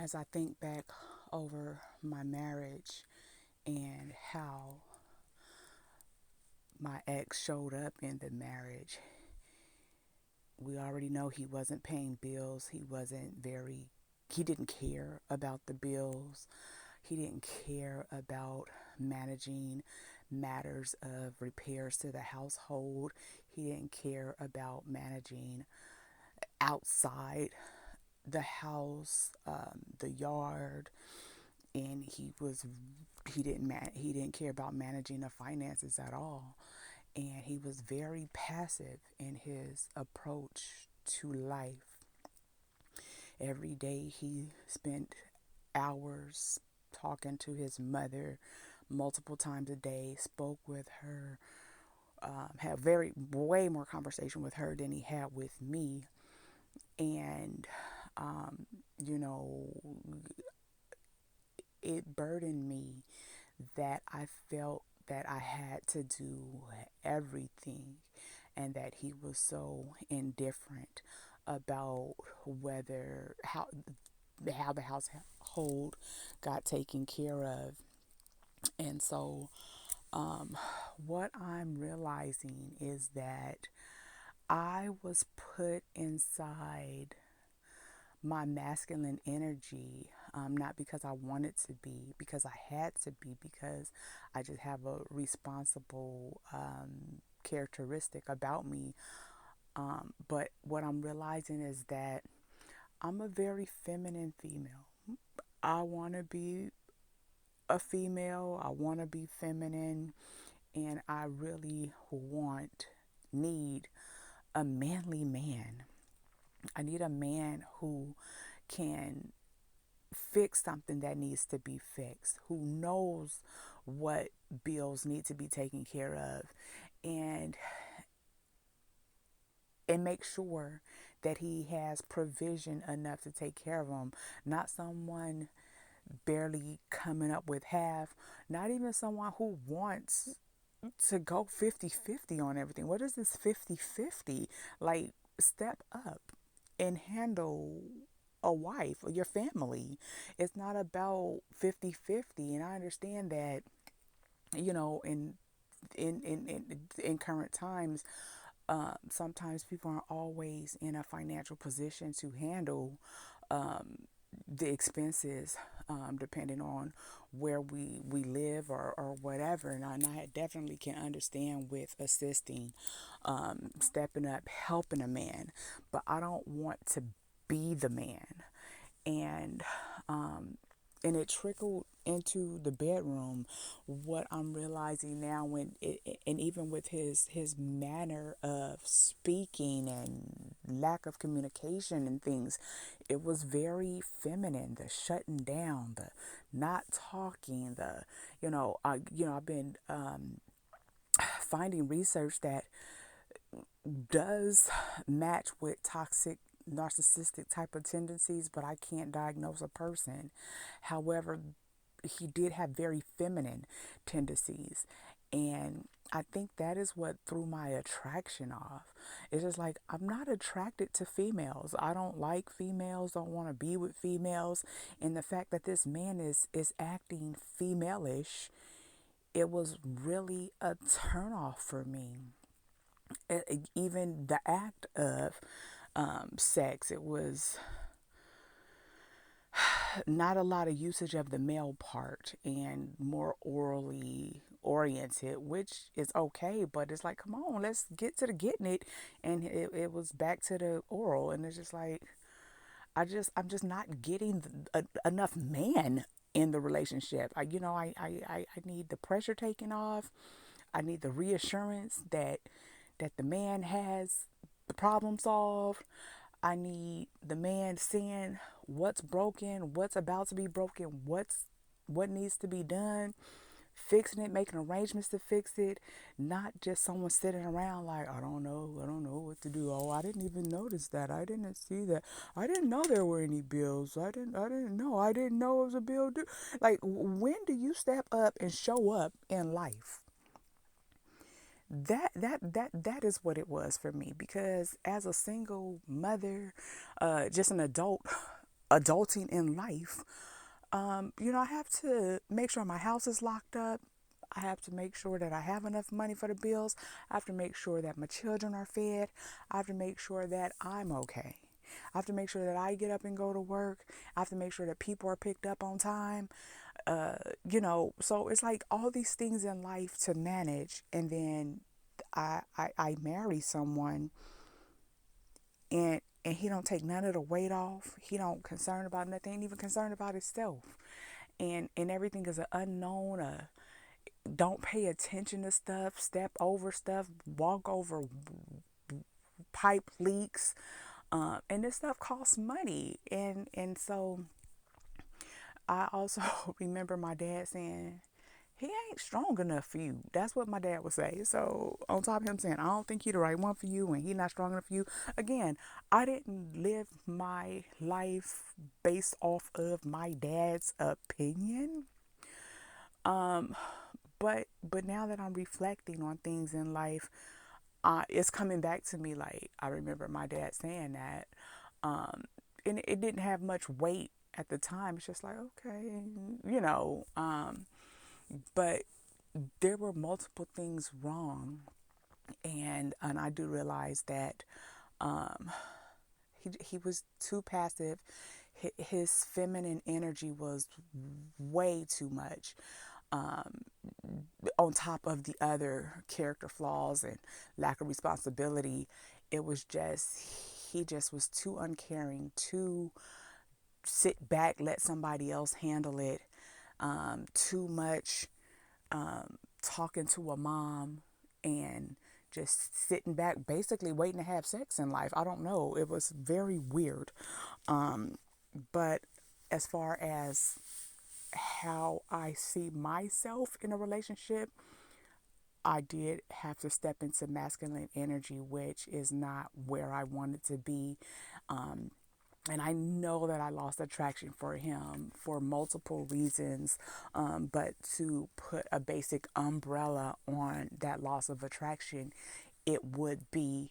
As I think back over my marriage and how my ex showed up in the marriage, we already know he wasn't paying bills. He didn't care about the bills. He didn't care about managing matters of repairs to the household. He didn't care about managing outside the house, the yard, and he didn't care about managing the finances at all. And he was very passive in his approach to life. Every day he spent hours talking to his mother multiple times a day, spoke with her, had way more conversation with her than he had with me. And, um, you know, it burdened me that I felt that I had to do everything and that he was so indifferent about whether how the household got taken care of. And so what I'm realizing is that I was put inside my masculine energy, not because I wanted to be, because I had to be, because I just have a responsible characteristic about me. But what I'm realizing is that I'm a very feminine female. I want to be a female, I want to be feminine, and I really need a manly man. I need a man who can fix something that needs to be fixed, who knows what bills need to be taken care of, and make sure that he has provision enough to take care of them. Not someone barely coming up with half, not even someone who wants to go 50-50 on everything. What is this 50-50? Like, step up and handle a wife or your family. It's not about 50-50. And I understand that, in current times, sometimes people aren't always in a financial position to handle the expenses, depending on where we live, or whatever. And I definitely can understand with assisting, stepping up, helping a man, but I don't want to be the man. And it trickled into the bedroom. What I'm realizing now, and even with his manner of speaking and lack of communication and things, it was very feminine. The shutting down, the not talking, the I've been finding research that does match with toxic narcissistic type of tendencies, but I can't diagnose a person. However, he did have very feminine tendencies. And I think that is what threw my attraction off. It's just like, I'm not attracted to females. I don't like females, don't want to be with females. And the fact that this man is acting femalish, it was really a turnoff for me. Even the act of sex, it was not a lot of usage of the male part and more orally oriented, which is okay, but it's like, come on, let's get to the getting it. And it was back to the oral, and it's just like, I'm just not getting enough man in the relationship. I need the pressure taken off. I need the reassurance that the man has the problem solved. I need the man seeing what's broken, what's about to be broken, what needs to be done, fixing it, making arrangements to fix it, not just someone sitting around like, I don't know what to do. Oh, I didn't even notice that. I didn't see that. I didn't know there were any bills. I didn't know it was a bill due. Like, when do you step up and show up in life? That is what it was for me, because as a single mother, just an adult adulting in life, I have to make sure my house is locked up. I have to make sure that I have enough money for the bills. I have to make sure that my children are fed. I have to make sure that I'm okay. I have to make sure that I get up and go to work. I have to make sure that people are picked up on time. So it's like all these things in life to manage. And then I marry someone, and he don't take none of the weight off. He don't concern about nothing, ain't even concerned about himself. And everything is an unknown, don't pay attention to stuff, step over stuff, walk over pipe leaks, and this stuff costs money. And so I also remember my dad saying, he ain't strong enough for you. That's what my dad would say. So on top of him saying, I don't think he the right one for you and he not strong enough for you. Again, I didn't live my life based off of my dad's opinion. But now that I'm reflecting on things in life, it's coming back to me. Like, I remember my dad saying that, and it didn't have much weight at the time. It's just like, okay, you know, but there were multiple things wrong, and I do realize that he was too passive. His feminine energy was way too much. On top of the other character flaws and lack of responsibility, it was just, he just was too uncaring, too sit back, let somebody else handle it, too much talking to a mom and just sitting back, basically waiting to have sex in life. I don't know. It was very weird. But as far as how I see myself in a relationship, I did have to step into masculine energy, which is not where I wanted to be. And I know that I lost attraction for him for multiple reasons. But to put a basic umbrella on that loss of attraction, it would be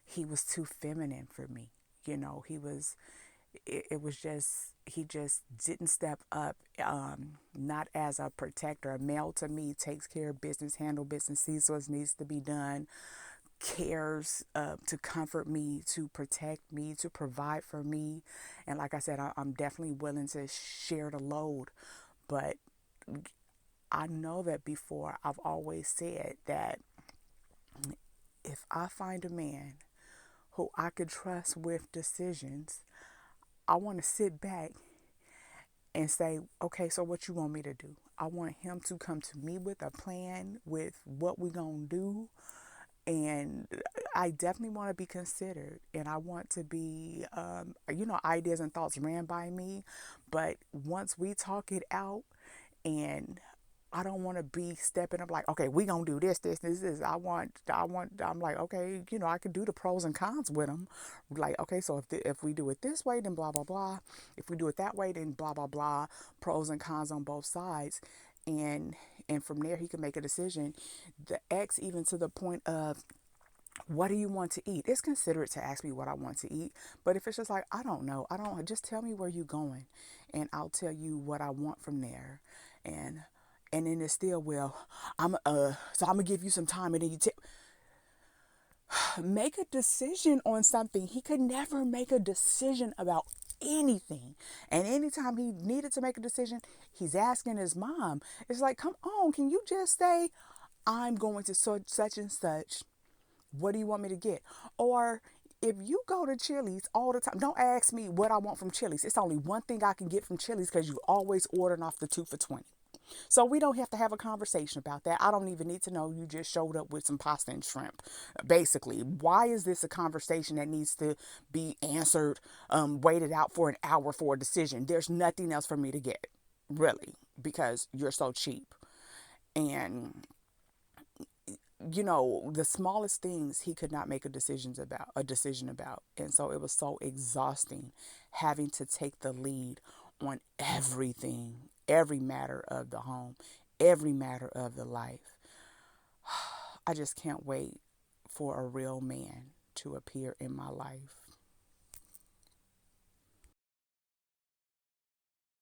he was too feminine for me. It was just, he just didn't step up, not as a protector. A male to me takes care of business, handle business, sees what needs to be done, cares to comfort me, to protect me, to provide for me. And like I said, I'm definitely willing to share the load. But I know that before, I've always said that if I find a man who I could trust with decisions, I want to sit back and say, okay, so what you want me to do? I want him to come to me with a plan, with what we gonna do. And I definitely want to be considered, and I want to be, ideas and thoughts ran by me. But once we talk it out, and I don't want to be stepping up like, okay, we gonna do this. I'm like, okay, I could do the pros and cons with them. Like, okay, so if we do it this way, then blah blah blah. If we do it that way, then blah blah blah. Pros and cons on both sides, and from there he can make a decision. The X, even to the point of, what do you want to eat? It's considerate to ask me what I want to eat. But if it's just like, I don't know, just tell me where you're going, and I'll tell you what I want from there. And then it's still, well, so I'm gonna give you some time, and then make a decision on something. He could never make a decision about anything. And anytime he needed to make a decision, he's asking his mom. It's like, come on, can you just say, I'm going to such and such. What do you want me to get? Or if you go to Chili's all the time, don't ask me what I want from Chili's. It's only one thing I can get from Chili's, because you always ordering off the 2 for $20. So we don't have to have a conversation about that. I don't even need to know you just showed up with some pasta and shrimp. Basically, why is this a conversation that needs to be answered, waited out for an hour for a decision? There's nothing else for me to get, really, because you're so cheap. And the smallest things he could not make a decision about. And so it was so exhausting having to take the lead on everything, every matter of the home, every matter of the life. I just can't wait for a real man to appear in my life.